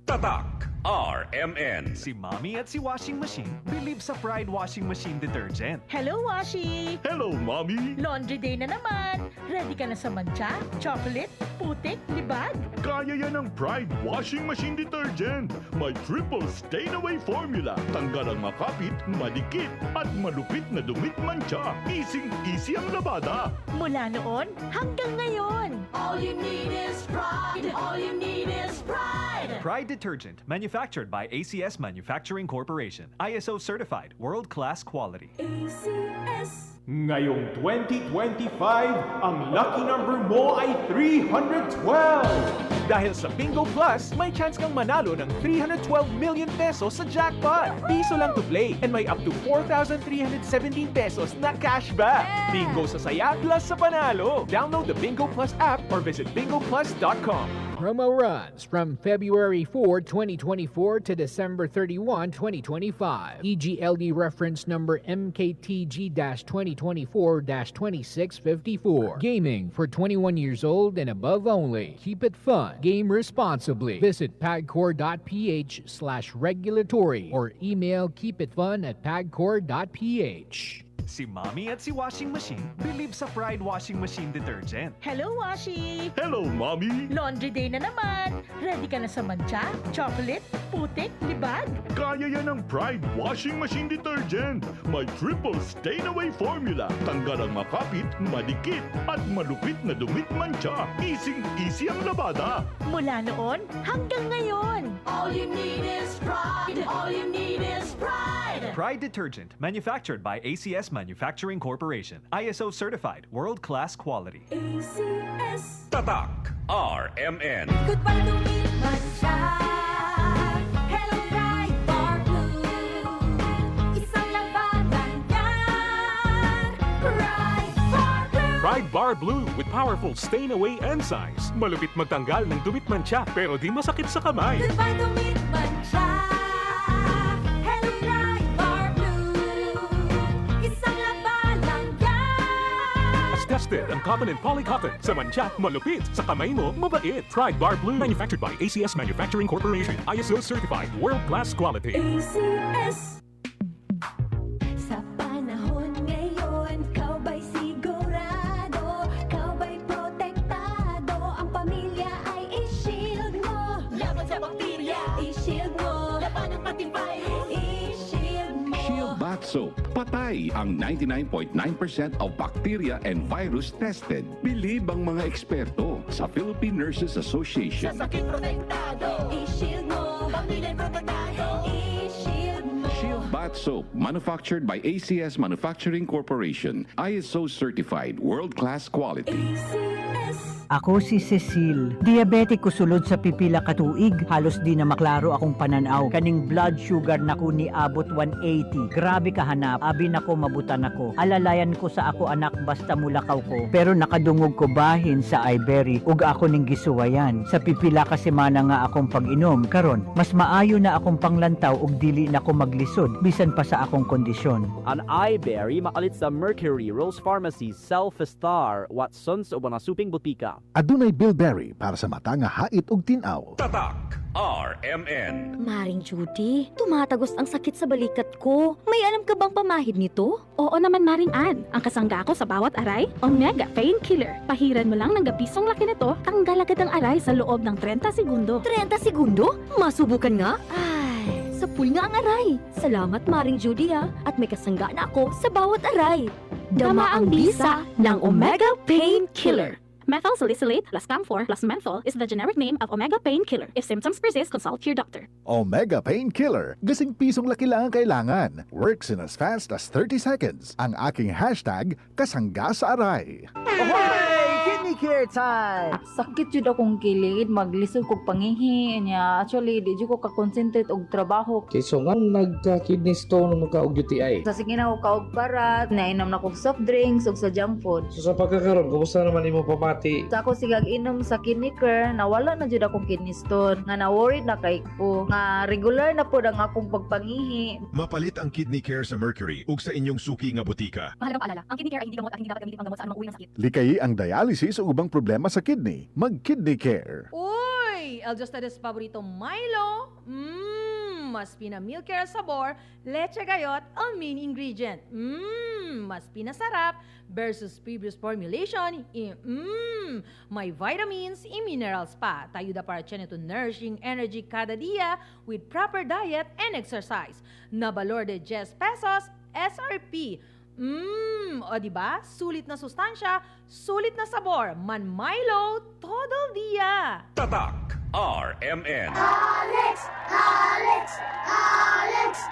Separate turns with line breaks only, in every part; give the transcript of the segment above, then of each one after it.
Tatak RMN.
Si Mommy at si Washing Machine believe sa Pride Washing Machine Detergent.
Hello, Washi!
Hello, Mommy!
Laundry day na naman. Ready ka na sa mancha, chocolate, putik, libag?
Kaya yan ang Pride Washing Machine Detergent. May triple stain-away formula. Tanggal ang makapit, madikit, at malupit na dumit mancha. Easy ang labada.
Mula noon hanggang ngayon.
All you need is pride. All you need is pride.
Pride Detergent, manufactured by ACS Manufacturing Corporation. ISO certified, world-class quality.
ACS.
Ngayong 2025, ang lucky number mo ay 312! Dahil sa Bingo Plus, may chance kang manalo ng 312 million pesos sa jackpot. Piso lang to play and may up to 4,317 pesos na cashback. Bingo sa saya plus sa panalo. Download the Bingo Plus app or visit bingoplus.com.
Promo runs from February 4, 2024 to December 31, 2025. EGLD reference number MKTG-2024-2654. Gaming for 21 years old and above only. Keep it fun. Game responsibly. Visit pagcor.ph/regulatory or email keepitfun@pagcor.ph.
Si Mommy at si Washing Machine believe sa Pride Washing Machine Detergent.
Hello, Washi!
Hello, Mommy!
Laundry day na naman. Ready ka na sa mancha, chocolate, putik, libag?
Kaya yan ang Pride Washing Machine Detergent. May triple stain-away formula. Tanggal ang makapit, madikit, at malupit na dumit mancha. Easy ang labada.
Mula noon hanggang ngayon.
All you need is pride. All you need is pride.
Pride Detergent, manufactured by ACS Manufacturing Corporation. ISO certified, world-class quality.
ACS.
Tatak RMN.
Goodbye to me, mancha. Hello, bright bar blue. Isang labanan yan. Bright bar blue.
Pride Bar Blue with powerful stain-away enzymes. Malupit magtanggal ng dumit mancha pero di masakit sa kamay.
Goodbye to me, mancha. Hello, bright bar blue. Isang labanan yan.
As tested ang cotton and polycotton. Sa mancha, malupit. Sa kamay mo, mabait. Pride Bar Blue. Manufactured by ACS Manufacturing Corporation. ISO certified. World-class quality.
ACS. Sa panahon ngayon, kau ba'y sigurado? Kau ba'y protektado? Ang pamilya ay i-shield mo. Laban sa bakterya, i-shield mo. Laban ng pating virus, i-shield mo.
Shield Bath Soap. Patay ang 99.9% of bacteria and virus tested. Believe ang mga eksperto sa Philippine Nurses
Sa
Association.
sakit protektado, i-shield mo. Pamilya protektado, i-shield mo.
Shield Bath Soap, manufactured by ACS Manufacturing Corporation. ISO certified, world-class quality.
ACS.
Ako si Cecil. Diabetic ko sulod sa pipila katuig. Halos di na maklaro akong pananaw. Kaning blood sugar nako ni abot 180. Grabe kahanap. Abi nako mabutan ako. Alalayan ko sa ako anak basta mulakaw ko. Pero nakadungog ko bahin sa iBerry. Ug ako ning gisuwayan. Sa pipila ka semana nga akong pag-inom. Karon, mas maayo na akong panglantaw ug dili na ko maglisod. Bisan pa sa akong kondisyon.
An iBerry makalit sa Mercury, Rose Pharmacy, Self-Star, Watson's o mga suping butika.
Adunay bilberry para sa mata nga hait ug tin-aw.
Tatak RMN.
Maring Judy, tumatagos ang sakit sa balikat ko. May alam ka bang pamahid nito? Oo naman, Maring Ann. Ang kasangga ko sa bawat aray, Omega Painkiller. Pahiran mo lang ng gapisong laki nito, tanggal agad ang aray sa loob ng 30 segundo. 30 segundo? Masubukan nga? Ay, sapul nga ang aray. Salamat, Maring Judy ha. At may kasangga na ako sa bawat aray. Dama ang bisa ng Omega Painkiller.
Methyl salicylate plus camphor plus menthol is the generic name of Omega Painkiller. If symptoms persist, consult your doctor.
Omega Painkiller. Gasing pisong laki lang ang kailangan. Works in as fast as 30 seconds. Ang aking hashtag, kasangga sa aray.
Kidney care time!
Sakit jud akong kilid, maglisod kog pangihi niya. Actually, di jud ko ka-concentrate og trabaho.
Okay, so nga nagka-kidney stone o og UTI?
Sa sige na ko kaog parat, nainom na kog soft drinks ug sa junk food.
So sa pagkakaroon, kumusta naman imo pamati?
Sa ako sigag inom sa kidney care, nawala na jud akong kidney stone. Nga na-worried na kay ko. Nga regular na pod ang akong pagpangihi.
Mapalit ang kidney care sa Mercury ug sa inyong suki nga butika.
Mahalagang paalala, ang kidney care ay hindi gamot at hindi dapat gamitin panggamot sa anumang uri ng sakit.
Likayi ang dialysis o ubang problema sa kidney. Mag-Kidney Care.
Uy!
el de ustedes paborito Milo. Mas pinamilky ang sabor, leche gayot ang main ingredient. Mas pinasarap versus previous formulation. May vitamins and minerals pa. Tayo da para tiyan ito nourishing energy kada dia with proper diet and exercise. Na valor de 10 pesos SRP. O diba? Sulit na sustansya, sulit na sabor. Man Milo, todo dia.
Tatak RMN.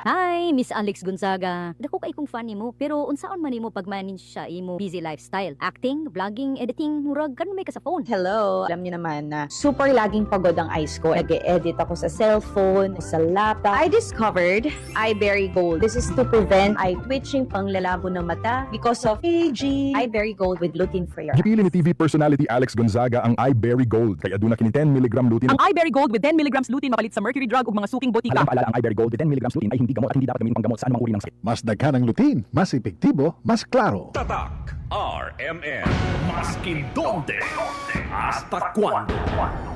Hi, Miss Alex Gonzaga. Dako kay kong fan nimo, pero unsaon man nimo pag-manage sa imo busy lifestyle? Acting, vlogging, editing, murag ganun may ka sa phone.
Hello, alam niyo naman na super laging pagod ang eyes ko. Nag-e-edit ako sa cellphone, sa laptop. I discovered iBerry Gold. This is to prevent eye twitching, panglalabo ng mata because of aging. iBerry Gold with lutein-free.
Gipili ni TV personality Alex Gonzaga ang iBerry Gold kay aduna kini 10 mg lutein.
Ang iBerry Gold with 10 mg lutein mapalit sa mercury drug ug mga suking botika.
Paalala, ang iBerry Gold with 10 mg lutein ay hindi gamot at hindi dapat gamitin panggamot sa anumang uri ng sakit.
Mas daghan ang lutein, mas epektibo, mas klaro.
Tatak RMN. Maskin donde, hasta cuando.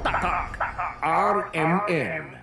Tatak RMN.